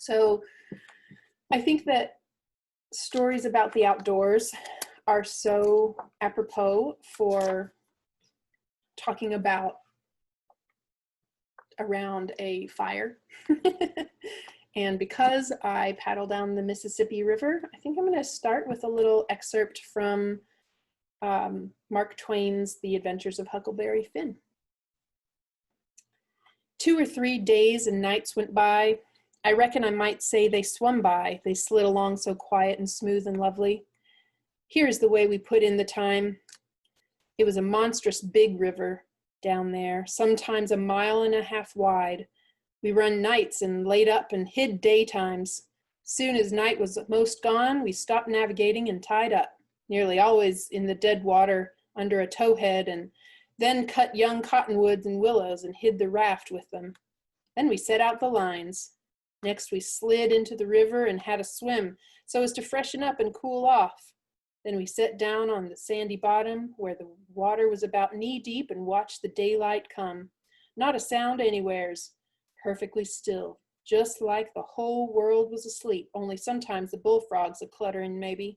So I think that stories about the outdoors are so apropos for talking about around a fire. And because I paddle down the Mississippi River, I think I'm going to start with a little excerpt from Mark Twain's The Adventures of Huckleberry Finn. 2 or 3 days and nights went by. I reckon I might say they swum by. They slid along so quiet and smooth and lovely. Here's the way we put in the time. It was a monstrous big river down there, sometimes 1.5 miles wide. We run nights and laid up and hid daytimes. Soon as night was most gone, we stopped navigating and tied up, nearly always in the dead water under a towhead, and then cut young cottonwoods and willows and hid the raft with them. Then we set out the lines. Next we slid into the river and had a swim so as to freshen up and cool off. Then we sat down on the sandy bottom where the water was about knee deep and watched the daylight come. Not a sound anywheres, perfectly still, just like the whole world was asleep, only sometimes the bullfrogs a-cluttering maybe.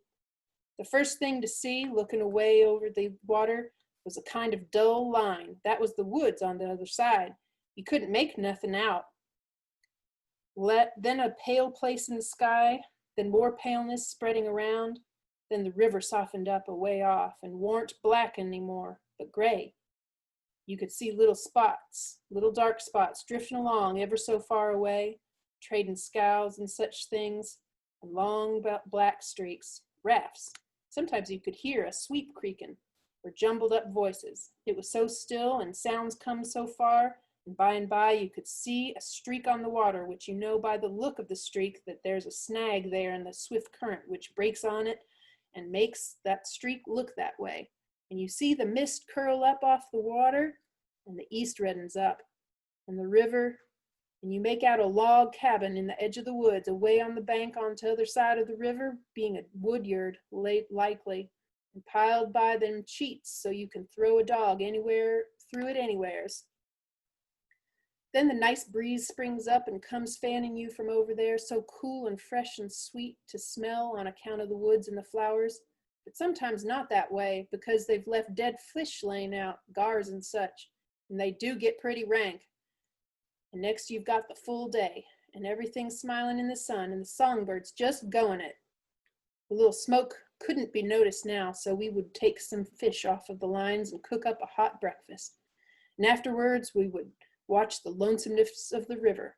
The first thing to see, looking away over the water, was a kind of dull line. That was the woods on the other side. You couldn't make nothing out. Then a pale place in the sky, then more paleness spreading around. Then the river softened up a way off and warn't black anymore, but gray. You could see little spots, little dark spots drifting along ever so far away, trading scows and such things, and long black streaks, rafts. Sometimes you could hear a sweep creaking, or jumbled up voices. It was so still and sounds come so far, and by you could see a streak on the water, which you know by the look of the streak that there's a snag there in the swift current which breaks on it and makes that streak look that way. And you see the mist curl up off the water, and the east reddens up, and the river, and you make out a log cabin in the edge of the woods, away on the bank on the other side of the river, being a woodyard, likely, and piled by them cheats so you can throw a dog anywhere through it anywheres. Then the nice breeze springs up and comes fanning you from over there, so cool and fresh and sweet to smell on account of the woods and the flowers, but sometimes not that way, because they've left dead fish laying out, gars and such, and they do get pretty rank. And next you've got the full day, and everything smiling in the sun, and the songbirds just going it. The little smoke couldn't be noticed now, so we would take some fish off of the lines and cook up a hot breakfast. And afterwards we would watch the lonesomeness of the river,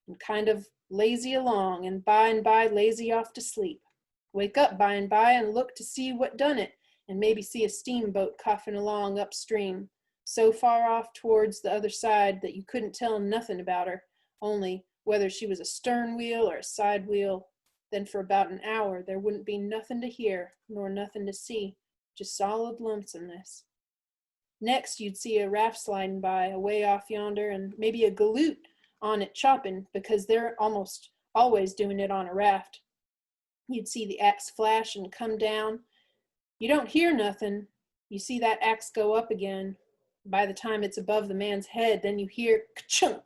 and kind of lazy along, and by lazy off to sleep. Wake up by and look to see what done it, and maybe see a steamboat coughing along upstream, so far off towards the other side that you couldn't tell nothing about her, only whether she was a stern wheel or a side wheel. Then for about an hour there wouldn't be nothing to hear, nor nothing to see, just solid lonesomeness. Next, you'd see a raft sliding by, away off yonder, and maybe a galoot on it chopping, because they're almost always doing it on a raft. You'd see the axe flash and come down. You don't hear nothing. You see that axe go up again. By the time it's above the man's head, then you hear ka-chunk,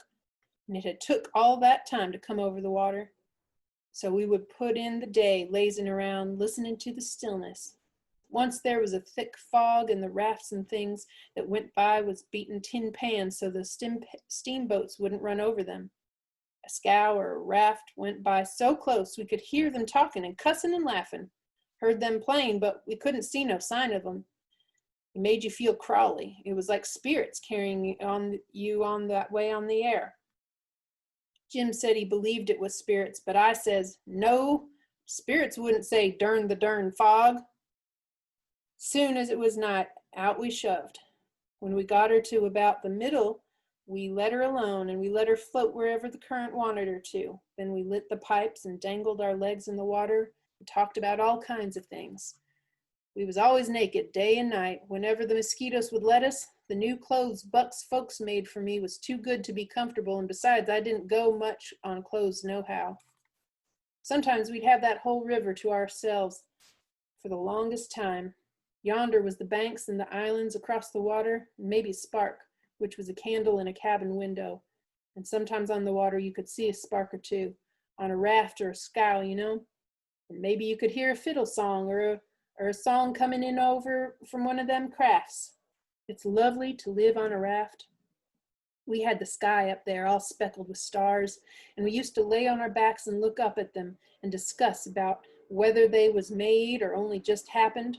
and it had took all that time to come over the water. So we would put in the day lazing around, listening to the stillness. Once there was a thick fog, and the rafts and things that went by was beating tin pans so the steamboats wouldn't run over them. A scow or a raft went by so close we could hear them talking and cussing and laughing. Heard them plain, but we couldn't see no sign of them. It made you feel crawly. It was like spirits carrying you on that way on the air. Jim said he believed it was spirits, but I says, no, spirits wouldn't say "Durn the dern fog." Soon as it was night, out we shoved. When we got her to about the middle, we let her alone, and we let her float wherever the current wanted her to. Then we lit the pipes and dangled our legs in the water and talked about all kinds of things. We was always naked, day and night. Whenever the mosquitoes would let us, the new clothes Buck's folks made for me was too good to be comfortable, and besides, I didn't go much on clothes nohow. Sometimes we'd have that whole river to ourselves for the longest time. Yonder was the banks and the islands across the water, and maybe a spark, which was a candle in a cabin window. And sometimes on the water you could see a spark or two, on a raft or a scow, you know. And maybe you could hear a fiddle song or a song coming in over from one of them crafts. It's lovely to live on a raft. We had the sky up there all speckled with stars, and we used to lay on our backs and look up at them and discuss about whether they was made or only just happened.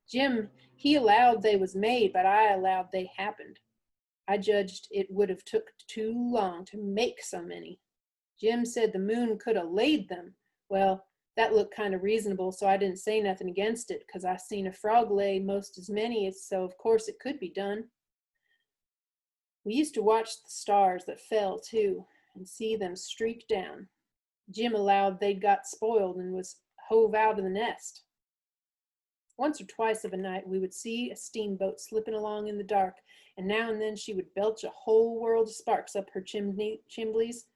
Jim, he allowed they was made, but I allowed they happened. I judged it would have took too long to make so many. Jim said the moon could have laid them. Well, that looked kind of reasonable, so I didn't say nothing against it, 'cause I seen a frog lay most as many, so of course it could be done. We used to watch the stars that fell, too, and see them streak down. Jim allowed they'd got spoiled and was hove out of the nest. Once or twice of a night we would see a steamboat slipping along in the dark, and now and then she would belch a whole world of sparks up her chimblies,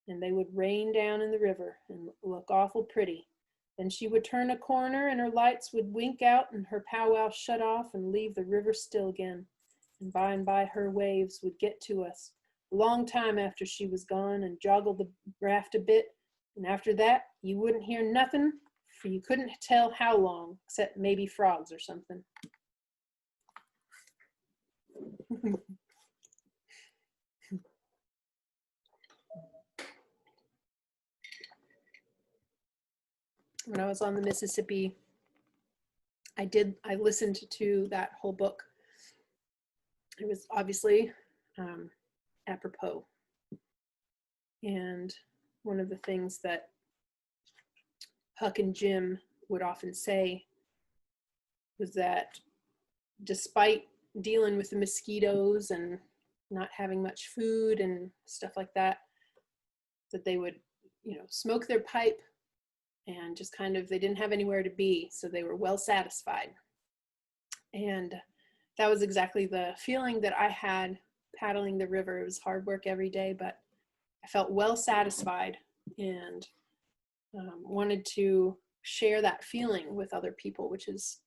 and they would rain down in the river and look awful pretty. Then she would turn a corner and her lights would wink out and her powwow shut off and leave the river still again. And by her waves would get to us a long time after she was gone and joggle the raft a bit. And after that, you wouldn't hear nothing, for you couldn't tell how long, except maybe frogs or something. When I was on the Mississippi, I listened to that whole book. It was obviously apropos. And one of the things that Huck and Jim would often say was that despite dealing with the mosquitoes and not having much food and stuff like that, that they would, smoke their pipe and just kind of, they didn't have anywhere to be, so they were well satisfied. And that was exactly the feeling that I had paddling the river. It was hard work every day, but I felt well satisfied and wanted to share that feeling with other people, which is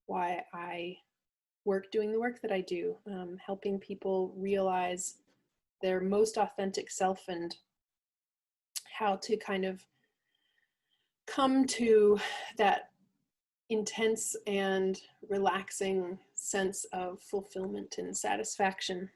why I work doing the work that I do, helping people realize their most authentic self and how to kind of come to that intense and relaxing sense of fulfillment and satisfaction